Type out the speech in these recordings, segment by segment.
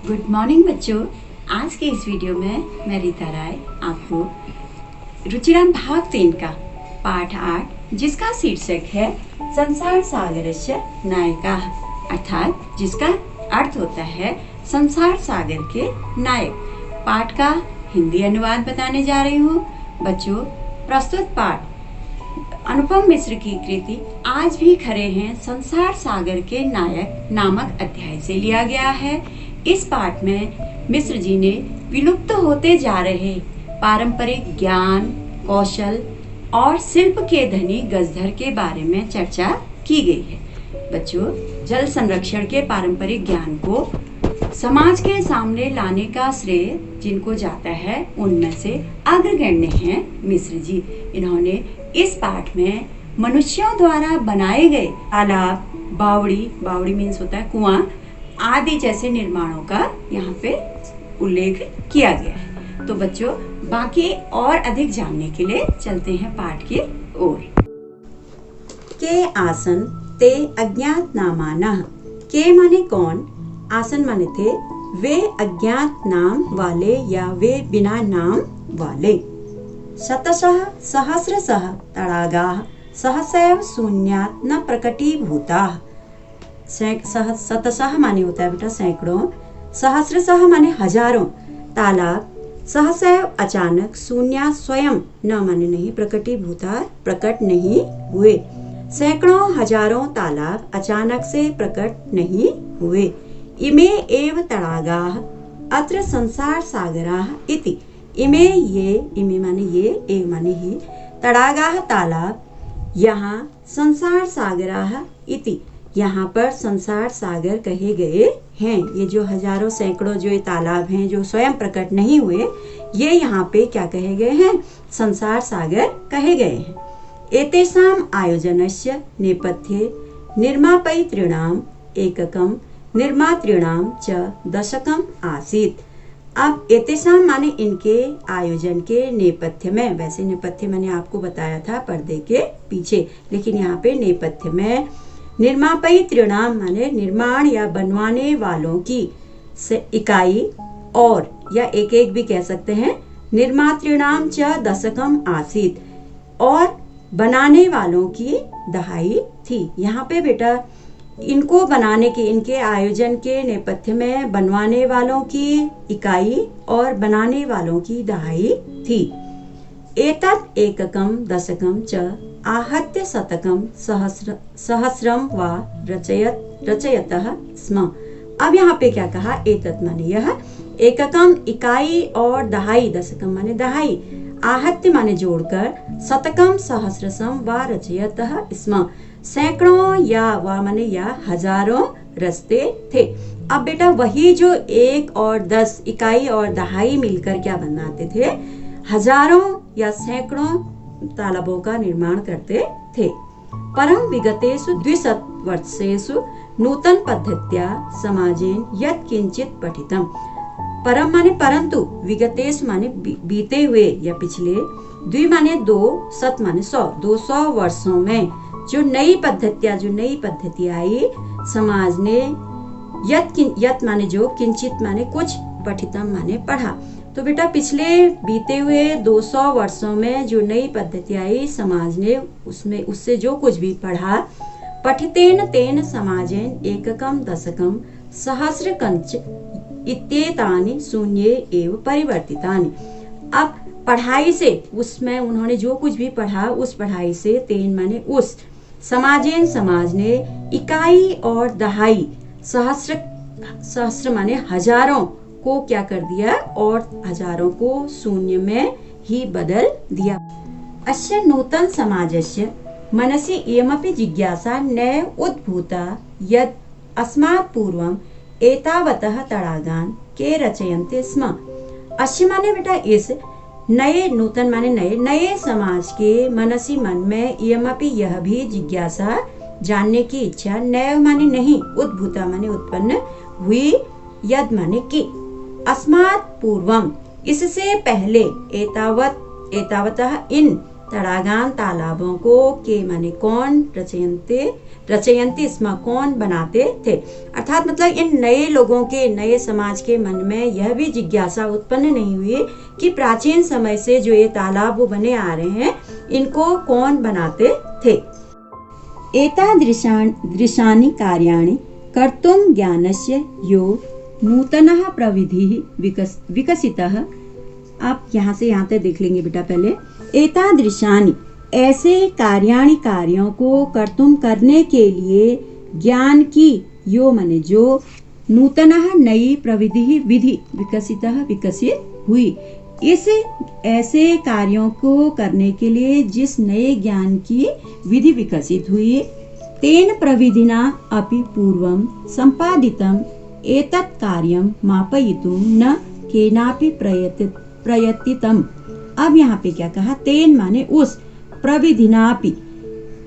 Good morning बच्चों। आज के इस वीडियो में मैं रीता राय आपको रुचिराम भाग 3 का पाठ 8 जिसका शीर्षक है संसार सागरस्य नायकः, अर्थात जिसका अर्थ होता है संसार सागर के नायक, पाठ का हिंदी अनुवाद बताने जा रही हूँ। बच्चों, प्रस्तुत पाठ अनुपम मिश्र की कृति आज भी खड़े हैं संसार सागर के नायक नामक अध्याय से लिया गया है। इस पाठ में मिश्र जी ने विलुप्त होते जा रहे पारंपरिक ज्ञान, कौशल और शिल्प के धनी गजधर के बारे में चर्चा की गई है। बच्चों, जल संरक्षण के पारंपरिक ज्ञान को समाज के सामने लाने का श्रेय जिनको जाता है उनमें से अग्रगण्य हैं मिश्र जी। इन्होंने इस पाठ में मनुष्यों द्वारा बनाए गए तालाब, बावड़ी मीन्स होता है कुआं आदि जैसे निर्माणों का यहाँ पे उल्लेख किया गया है। तो बच्चों, बाकी और अधिक जानने के लिए चलते हैं पाठ की ओर। के आसन ते अज्ञात नामानः। के माने कौन, आसन माने थे वे अज्ञात नाम वाले या वे बिना नाम वाले। शतशः सहस्रशः तडागाः सहसैव शून्यात् न प्रकटीभूताः। शतशः माने होता है बेटा सैकड़ों, सहस्रशः माने हजारों, तालाब सहसैव अचानक, शून्य स्वयं न माने नहीं, प्रकटीभूता प्रकट नहीं हुए। सैकड़ों हजारों तालाब अचानक से प्रकट नहीं हुए। इमे एव तडागाः अत्र संसार सागराः इति। इमे ये, इमे माने ये, एव माने ही, तडागाः तालाब, यहाँ संसार सागराः इति, यहाँ पर संसार सागर कहे गए हैं। ये जो हजारों सैकड़ों जो ये तालाब हैं जो स्वयं प्रकट नहीं हुए, ये यहाँ पे क्या कहे गए हैं, संसार सागर कहे गए हैं। एतेषाम् आयोजनस्य नेपथ्ये निर्मापयितॄणाम् एककं निर्मातॄणां च दशकम् आसीत्। अब एतेषाम माने इनके आयोजन के नेपथ्य में, वैसे नेपथ्य मैंने आपको बताया था पर्दे के पीछे, लेकिन यहाँ पे नेपथ्य में निर्मापयितॄणाम माने निर्माण या बनवाने वालों की इकाई, और या एक एक भी कह सकते हैं, निर्मातॄणाम च दशकम आसीत, और बनाने वालों की दहाई थी। यहाँ पे बेटा इनको बनाने के, इनके आयोजन के नेपथ्य में बनवाने वालों की इकाई और बनाने वालों की दहाई थी। एतत् एककं दशकं च आहत्य शतकं सहस्रम वा रचयतः स्म। अब यहाँ पे क्या कहा, एतत् माने यह, एककम इकाई और दहाई, दशकम माने दहाई, आहत्य माने जोड़कर, शतकम सहस्रसम वा रचयतः स्म, सैकड़ों या वा माने या हजारों रचते थे। अब बेटा वही जो 1 और 10 इकाई और दहाई मिलकर क्या बनाते थे, हजारों या सैकड़ों तालाबों का निर्माण करते थे। परम विगतेषु 200 वर्षेषु नूतन पद्धत्या समाजेन यत् किंचित पठितम। परम माने परंतु, विगतेषु माने बीते हुए या पिछले, द्वि माने 2, सत माने 100, 200 वर्षों में जो नई पद्धतियां, जो नई पद्धति आई, समाज ने यत् माने जो, किंचित माने कुछ, पठितम माने पढ़ा। तो बेटा पिछले बीते हुए 200 वर्षों में जो नई पद्धति आई, समाज ने उसमें उससे जो कुछ भी पढ़ा, पठितेन तेन समाजेन एककम दशकम सहस्रकंच इत्येतानि शून्ये एव परिवर्तितानि। अब पढ़ाई से, उसमें उन्होंने जो कुछ भी पढ़ा, उस पढ़ाई से, तेन माने उस, समाजेन समाज ने, इकाई और दहाई, सहस्र माने हजारों को क्या कर दिया, और हजारों को शून्य में ही बदल दिया। अस्य नूतन समाजस्य मनसि इयमपि जिज्ञासा नैव उद्भूता यत् अस्मात् पूर्वम् एतावतः तडागान् के रचयन्ते स्म। अस्य माने बेटा इस, नए, नूतन माने नए, नए समाज के मनसी मन में इयमपि यह भी जिज्ञासा जानने की इच्छा, नैव माने नहीं, उद्भूता माने उत्पन्न हुई, यद माने कि, अस्मात् पूर्वम इससे पहले, एतावतः इन तड़ागान तालाबों को के माने कौन रचयन्ते स्म कौन बनाते थे। अर्थात मतलब इन नए लोगों के नए समाज के मन में यह भी जिज्ञासा उत्पन्न नहीं हुई कि प्राचीन समय से जो ये तालाब बने आ रहे हैं इनको कौन बनाते थे। एतादृशानि कार्याणि कर्तुं ज्ञानस्य यो नूतनः प्रविधिः विकसितः। आप यहाँ से यहाँ तक देख लेंगे बेटा। पहले एतादृशानि ऐसे कार्यों को कर्तुम करने के लिए ज्ञान की यो माने जो नूतनः नई प्रविधि विधि विकसित हुई। इस ऐसे कार्यों को करने के लिए जिस नए ज्ञान की विधि विकसित हुई तेन प्रविधिना अपि पूर्वं संपादितम् एतत् कार्यं मापयितुं न केनापि प्रयत्नितम्। अब यहाँ पे क्या कहा, तेन माने उस, प्रविधिनापि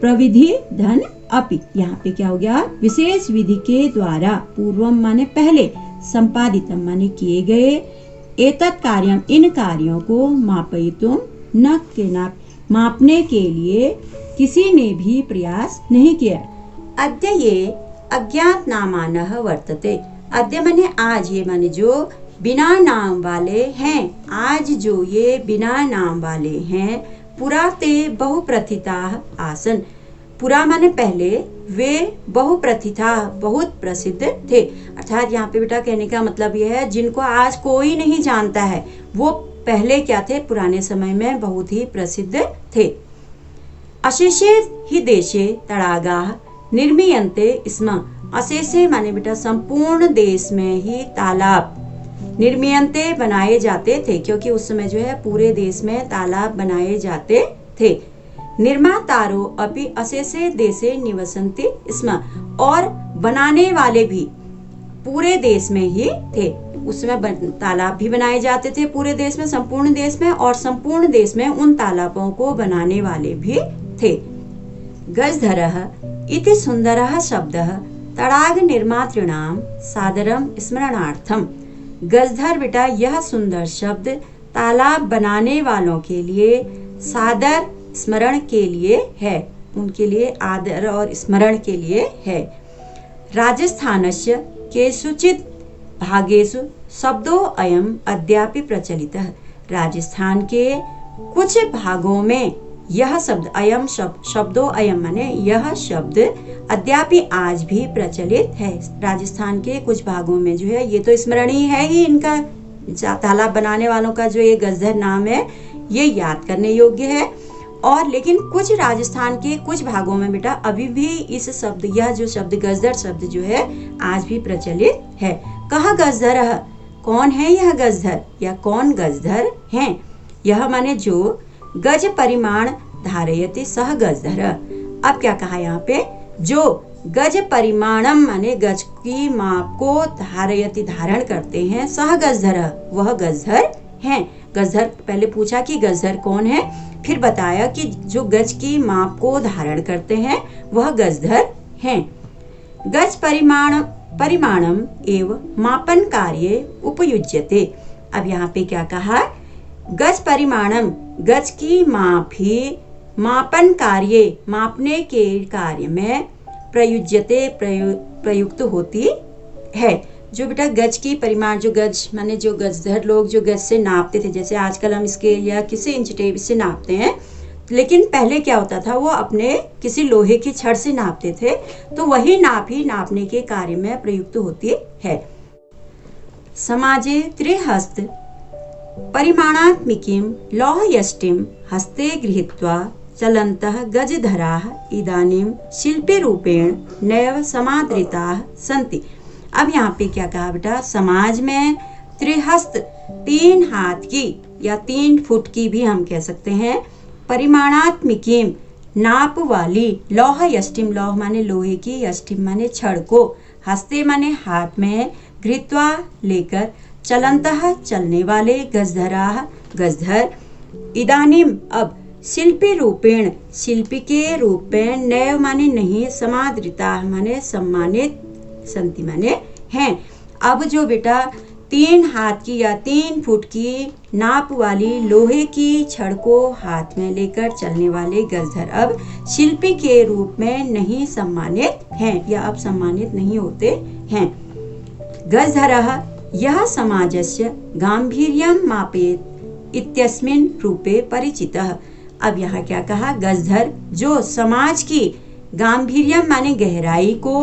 प्रविधि धन अपि, यहाँ पे क्या हो गया, विशेष विधि के द्वारा, पूर्वम माने पहले, संपादितम माने किए गए, एतत् कार्यम इन कार्यों को, मापयितुम न केना मापने के लिए किसी ने भी प्रयास नहीं किया। अद्य ये अज्ञात नामानः वर्तते। अद्य माने आज, ये माने जो बिना नाम वाले हैं, आज जो ये बिना नाम वाले हैं, पुरा ते बहुप्रथिता आसन। पुरा माने पहले, वे बहुप्रथिता बहुत प्रसिद्ध थे। अर्थात यहाँ पे बेटा कहने का मतलब यह है जिनको आज कोई नहीं जानता है वो पहले क्या थे, पुराने समय में बहुत ही प्रसिद्ध थे। अशेषे ही देशे तड़ागाः निर्मीयन्ते स्म। अशेषे माने बेटा संपूर्ण देश में ही तालाब निर्मीयन्ते बनाए जाते थे, क्योंकि उस समय जो है पूरे देश में तालाब बनाए जाते थे। निर्मातारो अपि अशेषे देशे निवसन्ति स्म। और बनाने वाले भी पूरे देश में ही थे। उसमें तालाब भी बनाए जाते थे पूरे देश में, संपूर्ण देश में, और संपूर्ण देश में उन तालाबों को बनाने वाले भी थे। गजधरः इति सुंदरः शब्दः तड़ाग निर्मातॄणां सादरं स्मरणार्थम। गजधर बेटा यह सुंदर शब्द तालाब बनाने वालों के लिए सादर स्मरण के लिए है, उनके लिए आदर और स्मरण के लिए है। राजस्थानस्य केषुचित् भागेषु शब्दो अयम् अद्यापि प्रचलितः। राजस्थान के कुछ भागों में यह शब्द अयम शब्दो अयम माने यह शब्द अद्यापि आज भी प्रचलित है। राजस्थान के कुछ भागों में जो है, ये तो स्मरणीय है ही इनका, तालाब बनाने वालों का जो ये गजधर नाम है ये याद करने योग्य है। और लेकिन कुछ राजस्थान के कुछ भागों में बेटा अभी भी इस शब्द, यह जो शब्द गजधर शब्द जो है आज भी प्रचलित है। कहा गजधर, कौन है यह गजधर या कौन गजधर हैं? यह माने जो गज परिमाण धारयति सह गजधर। अब क्या कहा यहाँ पे, जो गज परिमाणम माने गज की माप को धारयति धारण करते हैं, सह गजधर वह गजधर हैं। गजधर पहले पूछा कि गजधर कौन है, फिर बताया कि जो गज की माप को धारण करते हैं वह गजधर हैं। गज परिमाणम एव मापन कार्ये उपयुज्यते। अब यहाँ पे क्या कहा, गज परिमाणम गज की माप ही मापन कार्य मापने के कार्य में प्रयुज्यते प्रयुक्त होती है। जो बेटा गज की परिमाण, जो गज माने जो गजधर लोग जो गज से नापते थे, जैसे आजकल हम स्केल या किसी इंच टेप से नापते हैं, लेकिन पहले क्या होता था, वो अपने किसी लोहे की छड़ से नापते थे, तो वही नाप ही नापने के कार्य में प्रयुक्त होती है। समाजे त्रिहस्त परिमाणात्मिकीं लौहयष्टिं हस्ते गृहीत्वा चलन्तः गजधराः इदानीं शिल्परूपेण नैव समादृताः सन्ति। अब यहाँ पे क्या कहा बेटा, समाज में त्रिहस्त 3 हाथ की या 3 फुट की भी हम कह सकते हैं, परिमाणात्मिकीं नाप वाली, लौह यष्टिम, लौह माने लोहे की, यष्टिम माने छड़ को, हस्ते माने हाथ में, गृहीत्वा लेकर, चलन्तः चलने वाले, गजधराः गजधर, इदानीम अब, शिल्पी रूपेण शिल्पी के रूप में, नैव माने नहीं, समादृता माने सम्मानित, संति माने हैं। अब जो बेटा 3 हाथ की या 3 फुट की नाप वाली लोहे की छड़ को हाथ में लेकर चलने वाले गजधर अब शिल्पी के रूप में नहीं सम्मानित हैं या अब सम्मानित नहीं होते हैं। गजधरः यह समाजस्य गांभीर्यं मापयेत् इत्यस्मिन् रूपे परिचितः। अब यहाँ क्या कहा, गजधर जो समाज की गांभीर्यम माने गहराई को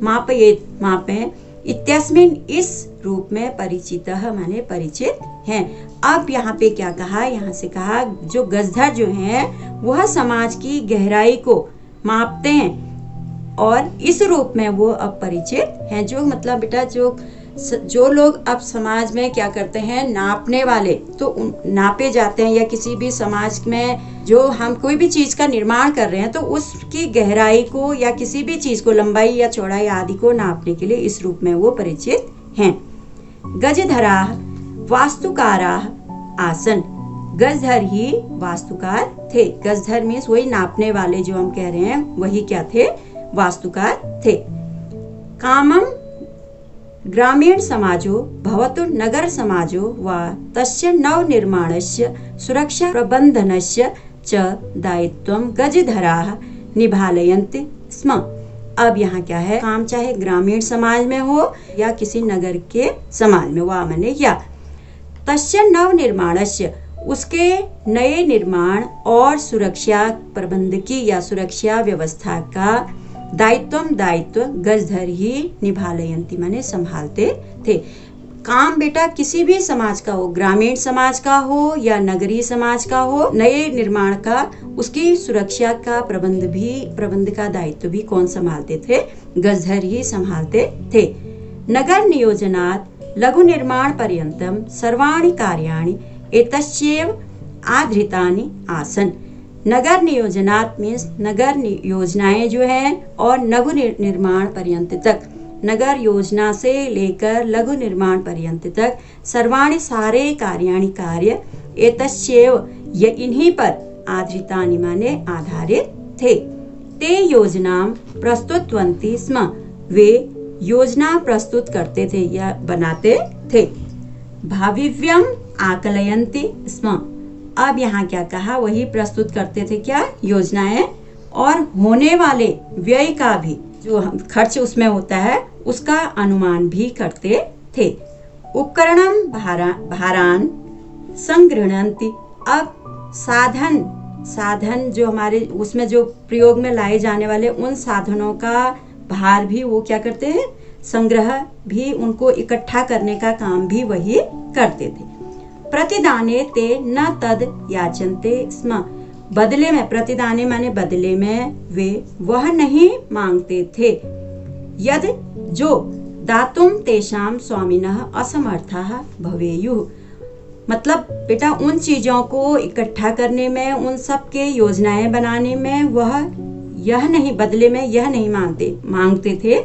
मापयेत् मापे इत्यस्मिन् इस रूप में परिचितः माने परिचित हैं। अब यहाँ पे क्या कहा, यहाँ से कहा जो गजधर जो हैं वह समाज की गहराई को मापते हैं और इस रूप में वो अब परिचित हैं। जो मतलब बेटा जो लोग अब समाज में क्या करते हैं, नापने वाले तो नापे जाते हैं या किसी भी समाज में जो हम कोई भी चीज का निर्माण कर रहे हैं तो उसकी गहराई को या किसी भी चीज को लंबाई या चौड़ाई आदि को नापने के लिए इस रूप में वो परिचित हैं। गजधराः वास्तुकाराः आसन। गजधर ही वास्तुकार थे। गजधर मीन्स वही नापने वाले जो हम कह रहे हैं वही क्या थे, वास्तुकार थे। कामम ग्रामीण समाजो भवतु नगर समाजो वा तस्य नवनिर्माणस्य सुरक्षा प्रबंधनस्य च दायित्वं गजधराः निभालयन्ति स्म। अब यहाँ क्या है, काम चाहे ग्रामीण समाज में हो या किसी नगर के समाज में, वा माने या तस्य नवनिर्माणस्य उसके नए निर्माण और सुरक्षा प्रबंध की या सुरक्षा व्यवस्था का दायित्व गजधर ही निभालयन्ति माने संभालते थे। काम बेटा किसी भी समाज का हो, ग्रामीण समाज का हो या नगरीय समाज का हो, नए निर्माण का उसकी सुरक्षा का प्रबंध का दायित्व भी कौन संभालते थे, गजधर ही संभालते थे। नगर नियोजनात् लघु निर्माण पर्यंतम सर्वाणि कार्याणि एतस्यैव आधृतानि आसन। नगर नियोजनात् मीन्स नगर योजनाएं जो है और लघु निर्माण पर्यंत तक, नगर योजना से लेकर लघु निर्माण पर्यंत तक सर्वाणि सारे कार्याणि कार्य एतस्यैव ये इन्हीं पर आधृतानि माने आधारित थे। ते योजना प्रस्तुतवन्ति स्म वे योजना प्रस्तुत करते थे या बनाते थे। भाविव्यम आकलयन्ति स्म। अब यहाँ क्या कहा, वही प्रस्तुत करते थे क्या, योजनाएं, और होने वाले व्यय का भी जो खर्च उसमें होता है उसका अनुमान भी करते थे। उपकरणम भारान संगृह्णन्ति। अब साधन जो हमारे उसमें जो प्रयोग में लाए जाने वाले उन साधनों का भार भी वो क्या करते हैं, संग्रह भी, उनको इकट्ठा करने का काम भी वही करते थे। प्रतिदाने ते न तद याचन्ते स्म। बदले में, प्रतिदाने माने बदले में, वे वह नहीं मांगते थे। यद जो दातुम तेषां स्वामिनः असमर्थः भवेयुः। मतलब बेटा उन चीजों को इकट्ठा करने में, उन सब के योजनाएं बनाने में वह यह नहीं, बदले में यह नहीं मांगते थे।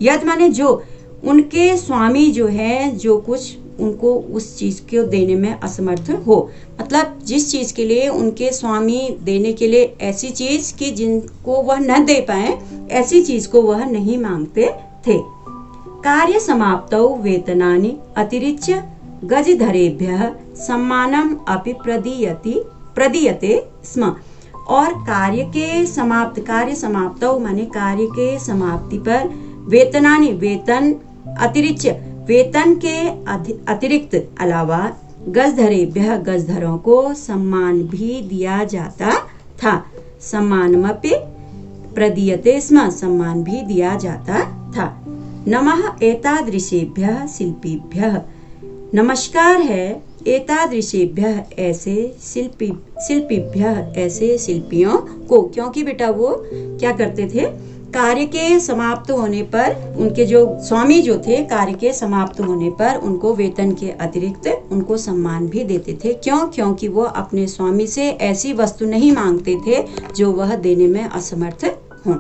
यद माने जो उनके स्वामी जो है, जो कुछ उनको उस चीज को देने में असमर्थ हो, मतलब जिस चीज के लिए उनके स्वामी देने के लिए ऐसी चीज की जिनको वह न दे पाए, ऐसी चीज को वह नहीं मांगते थे। कार्य समाप्तौ वेतनानि अतिरिच्य गजधरेभ्यः सम्मानम अपि प्रदीयते स्म। और कार्य समाप्तौ माने कार्य के समाप्ति पर वेतनानि वेतन अतिरिच्य वेतन के अतिरिक्त अलावा गजधरेभ्यः गजधरों को सम्मान भी दिया जाता था। सम्मानमपि प्रदीयते स्म, सम्मान भी दिया जाता था। नमः एतादृशेभ्यः शिल्पीभ्यः। नमस्कार है एतादृशेभ्यः ऐसे शिल्पीभ्यः ऐसे शिल्पियों को, क्योंकि बेटा वो क्या करते थे, कार्य के समाप्त होने पर उनके जो स्वामी जो थे, कार्य के समाप्त होने पर उनको वेतन के अतिरिक्त उनको सम्मान भी देते थे। क्योंकि वो अपने स्वामी से ऐसी वस्तु नहीं मांगते थे जो वह देने में असमर्थ हों।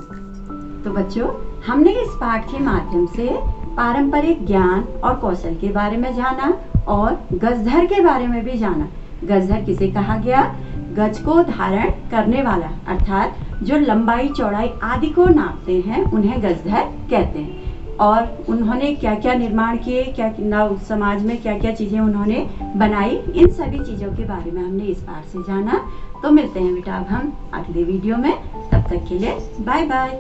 तो बच्चों, हमने इस पाठ के माध्यम से पारंपरिक ज्ञान और कौशल के बारे में जाना और गजधर के बारे में भी जाना। गजधर किसे कहा गया? गज को धारण करने वाला, अर्थात जो लंबाई चौड़ाई आदि को नापते हैं उन्हें गजधर कहते हैं। और उन्होंने क्या क्या निर्माण किए, क्या नव समाज में क्या क्या चीज़ें उन्होंने बनाई, इन सभी चीज़ों के बारे में हमने इस बार से जाना। तो मिलते हैं बेटा अब हम अगले वीडियो में, तब तक के लिए बाय बाय।